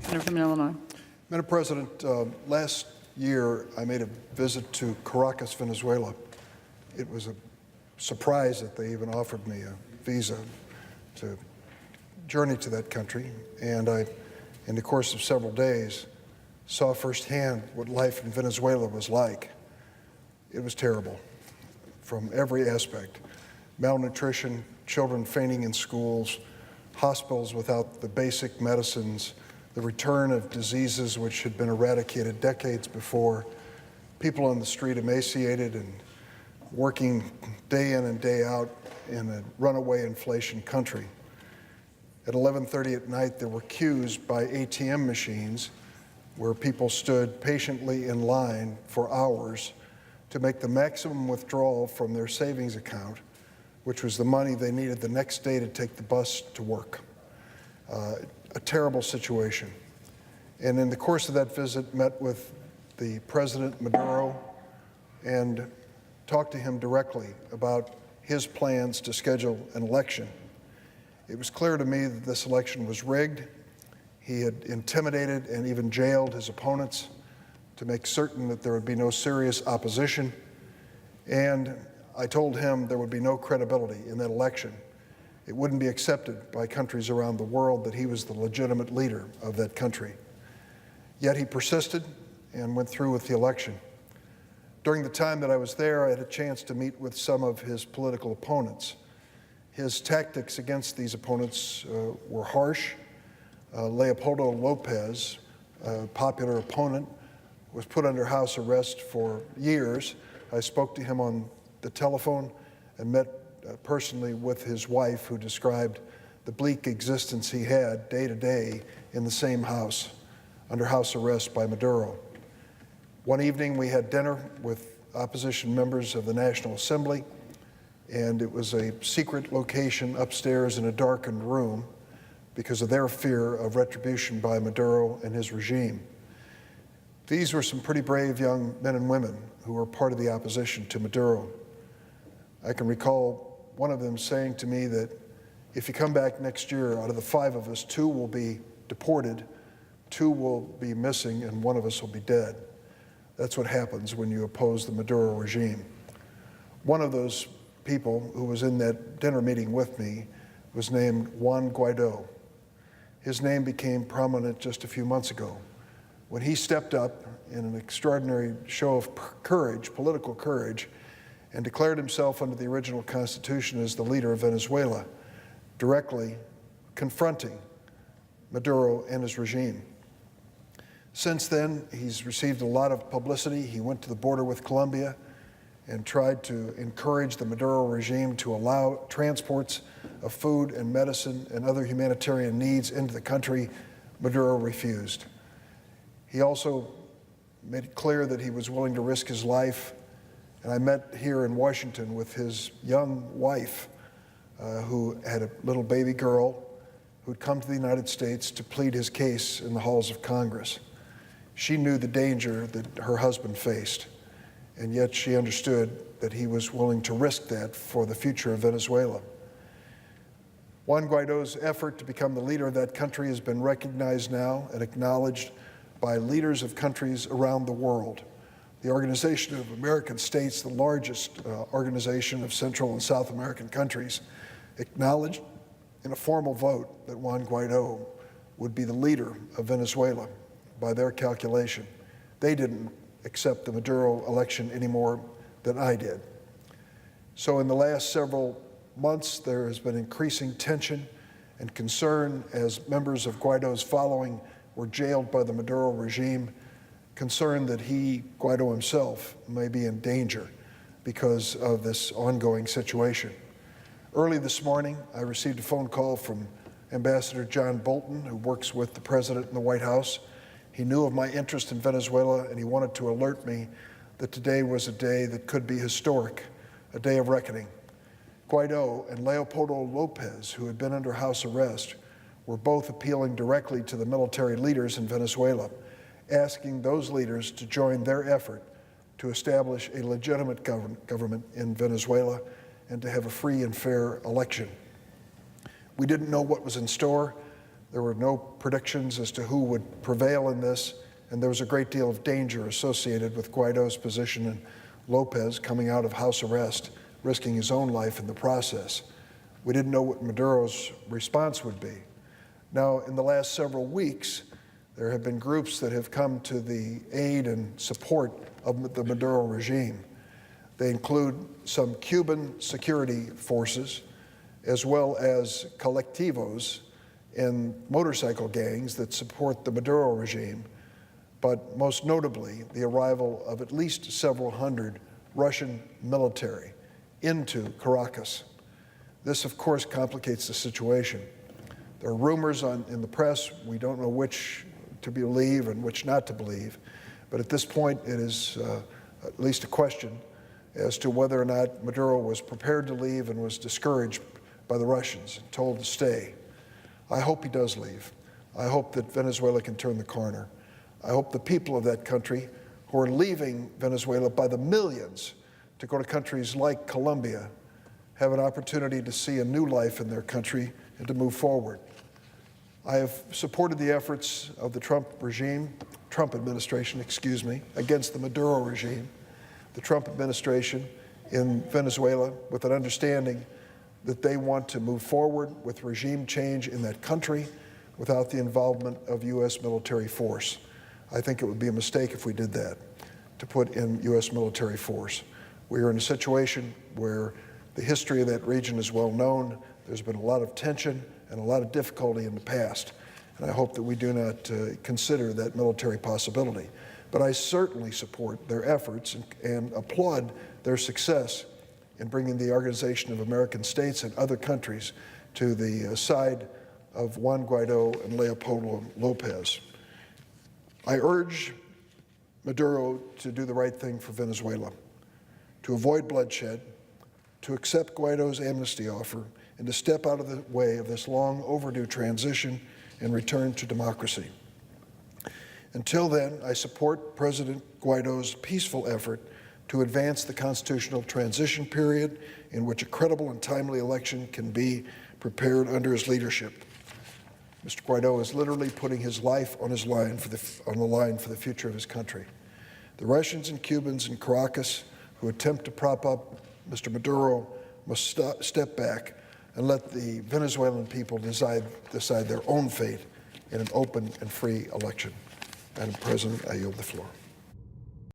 Senator from Illinois. Madam President, last year I made a visit to Caracas, Venezuela. It was a surprise that they even offered me a visa to journey to that country, and I, in the course of several days, saw firsthand what life in Venezuela was like. It was terrible from every aspect. Malnutrition, children fainting in schools, hospitals without the basic medicines, the return of diseases which had been eradicated decades before, people on the street emaciated and working day in and day out in a runaway inflation country. At 11:30 at night, there were queues by ATM machines where people stood patiently in line for hours to make the maximum withdrawal from their savings account, which was the money they needed the next day to take the bus to work. A terrible situation. And in the course of that visit, met with the President Maduro and talked to him directly about his plans to schedule an election. It was clear to me that this election was rigged. He had intimidated and even jailed his opponents to make certain that there would be no serious opposition. And I told him there would be no credibility in that election. It wouldn't be accepted by countries around the world that he was the legitimate leader of that country. Yet he persisted and went through with the election. During the time that I was there, I had a chance to meet with some of his political opponents. His tactics against these opponents were harsh. Leopoldo Lopez, a popular opponent, was put under house arrest for years. I spoke to him on the telephone and met personally with his wife, who described the bleak existence he had day to day in the same house, under house arrest by Maduro. One evening we had dinner with opposition members of the National Assembly, and it was a secret location upstairs in a darkened room because of their fear of retribution by Maduro and his regime. These were some pretty brave young men and women who were part of the opposition to Maduro. I can recall one of them saying to me that if you come back next year, out of the 5 of us, 2 will be deported, 2 will be missing, and 1 of us will be dead. That's what happens when you oppose the Maduro regime. One of those people who was in that dinner meeting with me was named Juan Guaido. His name became prominent just a few months ago when he stepped up in an extraordinary show of courage, political courage, and declared himself under the original Constitution as the leader of Venezuela, directly confronting Maduro and his regime. Since then, he's received a lot of publicity. He went to the border with Colombia and tried to encourage the Maduro regime to allow transports of food and medicine and other humanitarian needs into the country. Maduro refused. He also made it clear that he was willing to risk his life. And I met here in Washington with his young wife, who had a little baby girl who'd come to the United States to plead his case in the halls of Congress. She knew the danger that her husband faced, and yet she understood that he was willing to risk that for the future of Venezuela. Juan Guaido's effort to become the leader of that country has been recognized now and acknowledged by leaders of countries around the world. The Organization of American States, the largest organization of Central and South American countries, acknowledged in a formal vote that Juan Guaido would be the leader of Venezuela by their calculation. They didn't accept the Maduro election any more than I did. So in the last several months, there has been increasing tension and concern as members of Guaido's following were jailed by the Maduro regime, concerned that he, Guaido himself, may be in danger because of this ongoing situation. Early this morning, I received a phone call from Ambassador John Bolton, who works with the President in the White House. He knew of my interest in Venezuela, and he wanted to alert me that today was a day that could be historic, a day of reckoning. Guaido and Leopoldo Lopez, who had been under house arrest, were both appealing directly to the military leaders in Venezuela, asking those leaders to join their effort to establish a legitimate government in Venezuela and to have a free and fair election. We didn't know what was in store, There were no predictions as to who would prevail in this, and there was a great deal of danger associated with Guaido's position and Lopez coming out of house arrest, risking his own life in the process. We didn't know what Maduro's response would be. Now, in the last several weeks, there have been groups that have come to the aid and support of the Maduro regime. They include some Cuban security forces, as well as colectivos and motorcycle gangs that support the Maduro regime, but most notably, the arrival of at least several hundred Russian military into Caracas. This, of course, complicates the situation. There are rumors in the press. We don't know which to believe and which not to believe, but at this point, it is at least a question as to whether or not Maduro was prepared to leave and was discouraged by the Russians and told to stay. I hope he does leave. I hope that Venezuela can turn the corner. I hope the people of that country who are leaving Venezuela by the millions to go to countries like Colombia have an opportunity to see a new life in their country and to move forward. I have supported the efforts of the Trump administration, against the Maduro regime, the Trump administration in Venezuela, with an understanding that they want to move forward with regime change in that country without the involvement of U.S. military force. I think it would be a mistake if we did that, to put in U.S. military force. We are in a situation where the history of that region is well known. There's been a lot of tension and a lot of difficulty in the past, and I hope that we do not consider that military possibility. But I certainly support their efforts and applaud their success in bringing the Organization of American States and other countries to the side of Juan Guaido and Leopoldo Lopez. I urge Maduro to do the right thing for Venezuela, to avoid bloodshed, to accept Guaido's amnesty offer, and to step out of the way of this long overdue transition and return to democracy. Until then, I support President Guaido's peaceful effort to advance the constitutional transition period in which a credible and timely election can be prepared under his leadership. Mr. Guaido is literally putting his life on the line for the future of his country. The Russians and Cubans in Caracas who attempt to prop up Mr. Maduro must step back and let the Venezuelan people decide their own fate in an open and free election. Madam President, I yield the floor.